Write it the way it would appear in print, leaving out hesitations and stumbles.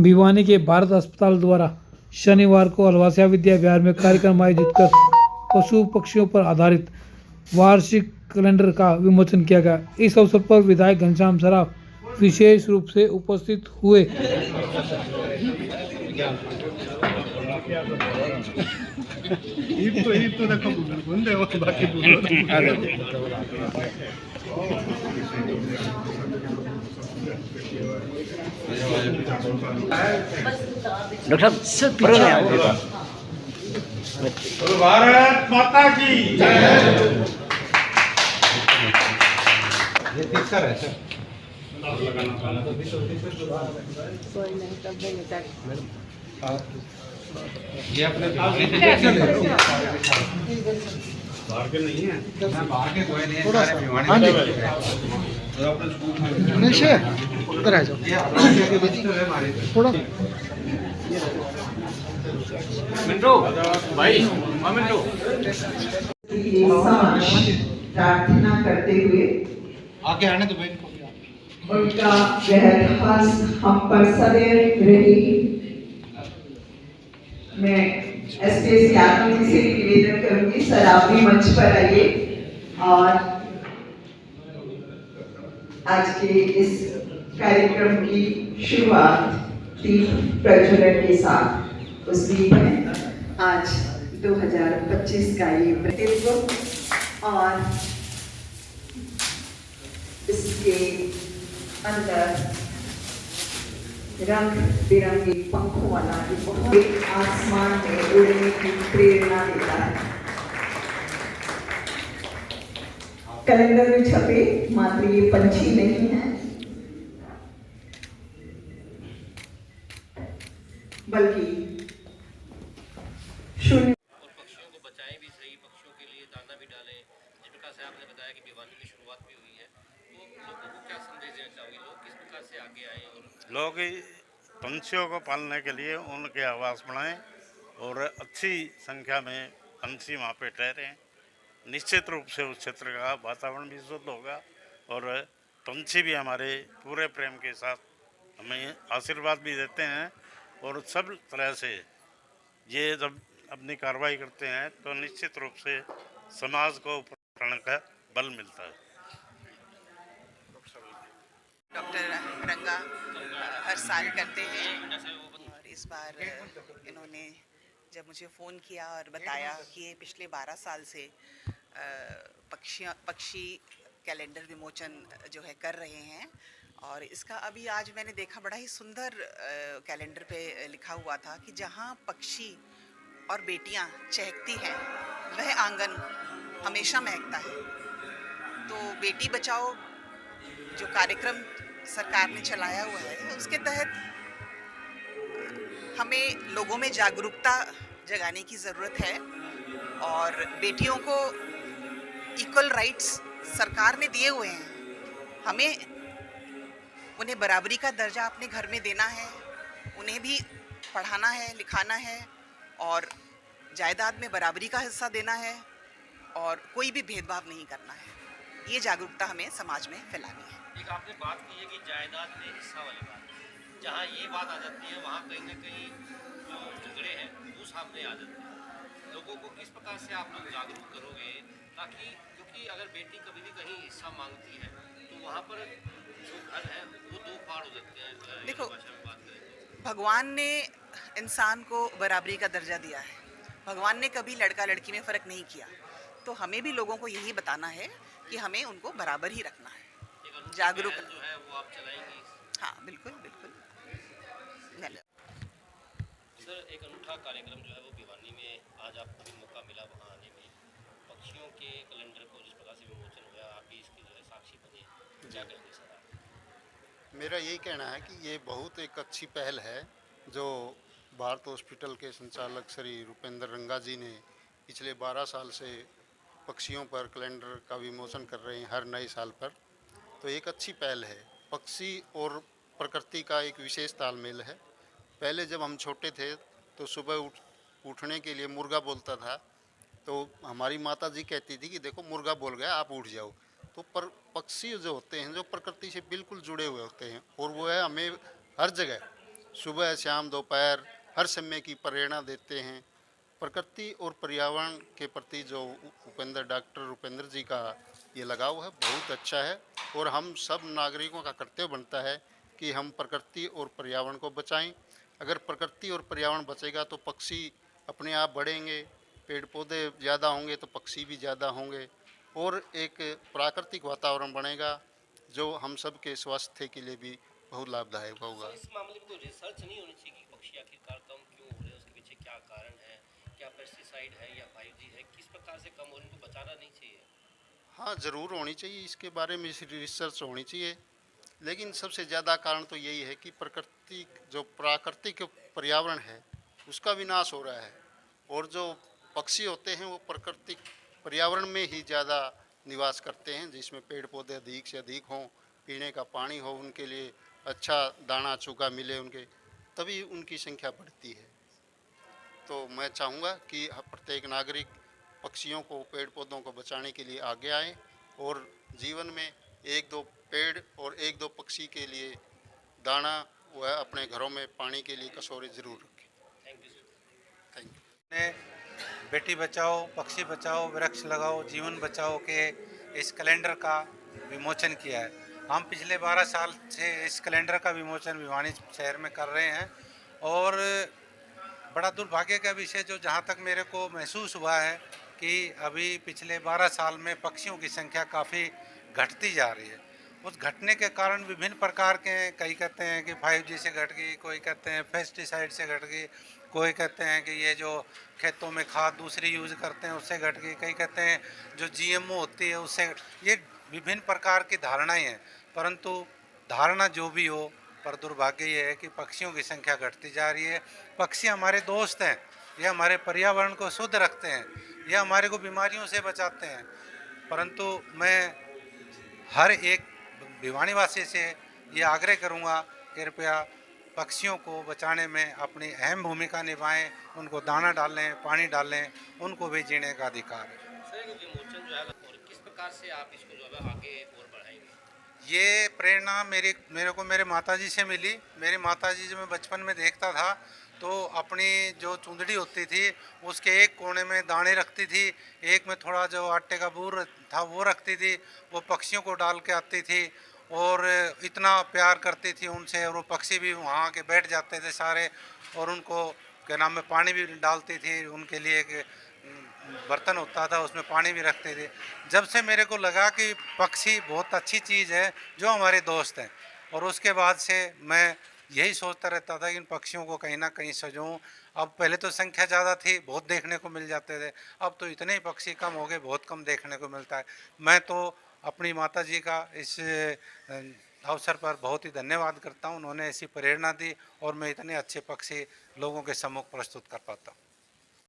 भिवानी के भारत अस्पताल द्वारा शनिवार को अलवासिया विद्या विहार में कार्यक्रम आयोजित कर पशु पक्षियों पर आधारित वार्षिक कैलेंडर का विमोचन किया गया। इस अवसर पर विधायक घनश्याम सराफ विशेष रूप से उपस्थित हुए। डॉक्टर साहब पीछे आओ। भारत माता की ये तीसरा है सर। ये अपने बाहर के नहीं है, बाहर के कोई नहीं है, सारे भिवानी उधर आ जाओ थोड़ा मिंटो भाई मिंटो प्रार्थना करते हुए आगे आने तो बहन उनका रहमत हम पर सदैव रहे। मैं एसपीएस यादव जी से निवेदन करूंगी, सर आप भी मंच पर आइए और आज के इस कार्यक्रम की शुरुआत दीप प्रज्वलन के साथ। उस दीप में आज 2025 का ये प्रतित्व और इसके अंदर रंग बिरंगे पंखों वाला बहुत आसमान में उड़ने की प्रेरणा देता है। कैलेंडर में छपे मात्र ये पंछी नहीं है, बल्कि शून्य पक्षियों को बचाएं भी सही, पक्षियों के लिए दाना भी डालें। जिस प्रकार से आपने बताया कि भिवानी में शुरुआत भी हुई है, तो लोगों को क्या संदेश देना चाहोगे? लोग किस प्रकार से आगे आए और लोग पंछियों को पालने के लिए उनके आवास बनाएं और अच्छी संख्या में पंछी वहाँ पे ठहरें। निश्चित रूप से उस क्षेत्र का वातावरण भी शुद्ध होगा और पंछी भी हमारे पूरे प्रेम के साथ हमें आशीर्वाद भी देते हैं और सब तरह से ये जब अपनी कार्रवाई करते हैं तो निश्चित रूप से समाज को ऊपर उठाने का बल मिलता है। डॉक्टर रंगा हर साल करते हैं और इस बार इन्होंने जब मुझे फ़ोन किया और बताया कि ये पिछले 12 साल से पक्षी कैलेंडर विमोचन जो है कर रहे हैं और इसका अभी आज मैंने देखा बड़ा ही सुंदर कैलेंडर पे लिखा हुआ था कि जहाँ पक्षी और बेटियाँ चहकती हैं वह आंगन हमेशा महकता है। तो बेटी बचाओ जो कार्यक्रम सरकार ने चलाया हुआ है उसके तहत हमें लोगों में जागरूकता जगाने की ज़रूरत है और बेटियों को इक्वल राइट्स सरकार ने दिए हुए हैं। हमें उन्हें बराबरी का दर्जा अपने घर में देना है, उन्हें भी पढ़ाना है, लिखाना है और जायदाद में बराबरी का हिस्सा देना है और कोई भी भेदभाव नहीं करना है। ये जागरूकता हमें समाज में फैलानी है। एक आपने बात की है कि जायदाद में हिस्सा वाली बात, जहाँ ये बात आ जाती है वहाँ कहीं ना कहीं जो झगड़े हैं वो सामने आ जाते हैं। लोगों को किस प्रकार से आप लोग जागरूक करोगे ताकि, क्योंकि अगर बेटी कभी भी कहीं हिस्सा मांगती है तो वहाँ पर जो घर है वो दो फाड़ हो जाते हैं। देखो, भाषा में बात करें तो भगवान ने इंसान को बराबरी का दर्जा दिया है। भगवान ने कभी लड़का लड़की में फ़र्क नहीं किया, तो हमें भी लोगों को यही बताना है कि हमें उनको बराबर ही रखना है, जागरूक जो है वो आप चलाएंगे। हाँ बिल्कुल बिल्कुल। सर, एक अनूठा कार्यक्रम जो है वो भिवानी में आज आपको भी मौका मिला वहाँ आने में, पक्षियों के कैलेंडर को जिस प्रकार से विमोचन हुआ, आप भी इसके जो है साक्षी बने, क्या कहेंगे सर आप? मेरा यही कहना है कि ये बहुत एक अच्छी पहल है जो भारत हॉस्पिटल के संचालक श्री रुपेंद्र रंगा जी ने पिछले 12 साल से पक्षियों पर कैलेंडर का विमोचन कर रहे हैं हर नए साल पर। तो एक अच्छी पहल है। पक्षी और प्रकृति का एक विशेष तालमेल है। पहले जब हम छोटे थे तो सुबह उठने के लिए मुर्गा बोलता था, तो हमारी माता जी कहती थी कि देखो मुर्गा बोल गया, आप उठ जाओ। तो पर पक्षी जो होते हैं जो प्रकृति से बिल्कुल जुड़े हुए होते हैं और वो है हमें हर जगह सुबह शाम दोपहर हर समय की प्रेरणा देते हैं। प्रकृति और पर्यावरण के प्रति जो डॉक्टर उपेंद्र जी का ये लगाव है बहुत अच्छा है, और हम सब नागरिकों का कर्तव्य बनता है कि हम प्रकृति और पर्यावरण को बचाएं। अगर प्रकृति और पर्यावरण बचेगा तो पक्षी अपने आप बढ़ेंगे, पेड़ पौधे ज़्यादा होंगे तो पक्षी भी ज़्यादा होंगे, और एक प्राकृतिक वातावरण बनेगा जो हम सब के स्वास्थ्य के लिए भी बहुत लाभदायक होगा। इस मामले में कोई रिसर्च नहीं होनी चाहिए कि पक्षी आखिरकार कम क्यों हो रहे हैं, उसके पीछे क्या कारण है, क्या पेस्टिसाइड है या 5G है, किस प्रकार से कम हो रहे हैं, इनको बचाना नहीं चाहिए? हाँ, ज़रूर होनी चाहिए, इसके बारे में रिसर्च होनी चाहिए, लेकिन सबसे ज़्यादा कारण तो यही है कि प्रकृति जो प्राकृतिक पर्यावरण है उसका विनाश हो रहा है, और जो पक्षी होते हैं वो प्राकृतिक पर्यावरण में ही ज़्यादा निवास करते हैं, जिसमें पेड़ पौधे अधिक से अधिक हों, पीने का पानी हो, उनके लिए अच्छा दाना चूगा मिले उनके, तभी उनकी संख्या बढ़ती है। तो मैं चाहूँगा कि प्रत्येक नागरिक पक्षियों को, पेड़ पौधों को बचाने के लिए आगे आए, और जीवन में एक दो पेड़ और एक दो पक्षी के लिए दाना वह अपने घरों में पानी के लिए कटोरे ज़रूर रखें। Thank you. ने बेटी बचाओ, पक्षी बचाओ, वृक्ष लगाओ, जीवन बचाओ के इस कैलेंडर का विमोचन किया है। हम पिछले 12 साल से इस कैलेंडर का विमोचन भिवानी शहर में कर रहे हैं, और बड़ा दुर्भाग्य का विषय जो जहाँ तक मेरे को महसूस हुआ है कि अभी पिछले 12 साल में पक्षियों की संख्या काफ़ी घटती जा रही है। उस घटने के कारण विभिन्न प्रकार के, कई कहते हैं कि 5G से घट गई, कोई कहते हैं पेस्टिसाइड से घट गई, कोई कहते हैं कि ये जो खेतों में खाद दूसरी यूज़ करते हैं उससे घट गई, कई कहते हैं जो GMO होती है उससे, ये विभिन्न प्रकार की धारणाएं हैं। परंतु धारणा जो भी हो, पर दुर्भाग्य ये है कि पक्षियों की संख्या घटती जा रही है। पक्षी हमारे दोस्त हैं, ये हमारे पर्यावरण को शुद्ध रखते हैं, ये हमारे को बीमारियों से बचाते हैं। परंतु मैं हर एक भिवानीवासी से ये आग्रह करूँगा कि कृपया पक्षियों को बचाने में अपनी अहम भूमिका निभाएं, उनको दाना डालें, पानी डालें, उनको भी जीने का अधिकार है। सर, ये विमोचन जो है और किस प्रकार से आप इसको जो है आगे और बढ़ाएंगे? ये प्रेरणा मेरे को मेरे माताजी से मिली। मेरी माताजी जब मैं बचपन में देखता था तो अपनी जो चुंदड़ी होती थी उसके एक कोने में दाने रखती थी, एक में थोड़ा जो आटे का बूर था वो रखती थी, वो पक्षियों को डाल के आती थी, और इतना प्यार करती थी उनसे, और वो पक्षी भी वहाँ के बैठ जाते थे सारे, और उनको क्या नाम में पानी भी डालती थी, उनके लिए एक बर्तन होता था उसमें पानी भी रखते थे। जब से मेरे को लगा कि पक्षी बहुत अच्छी चीज़ है जो हमारे दोस्त हैं, और उसके बाद से मैं यही सोचता रहता था कि इन पक्षियों को कहीं ना कहीं सजाऊं। अब पहले तो संख्या ज़्यादा थी, बहुत देखने को मिल जाते थे, अब तो इतने ही पक्षी कम हो गए, बहुत कम देखने को मिलता है। मैं तो अपनी माताजी का इस अवसर पर बहुत ही धन्यवाद करता हूं, उन्होंने ऐसी प्रेरणा दी और मैं इतने अच्छे पक्षी लोगों के सम्मुख प्रस्तुत कर पाता हूं।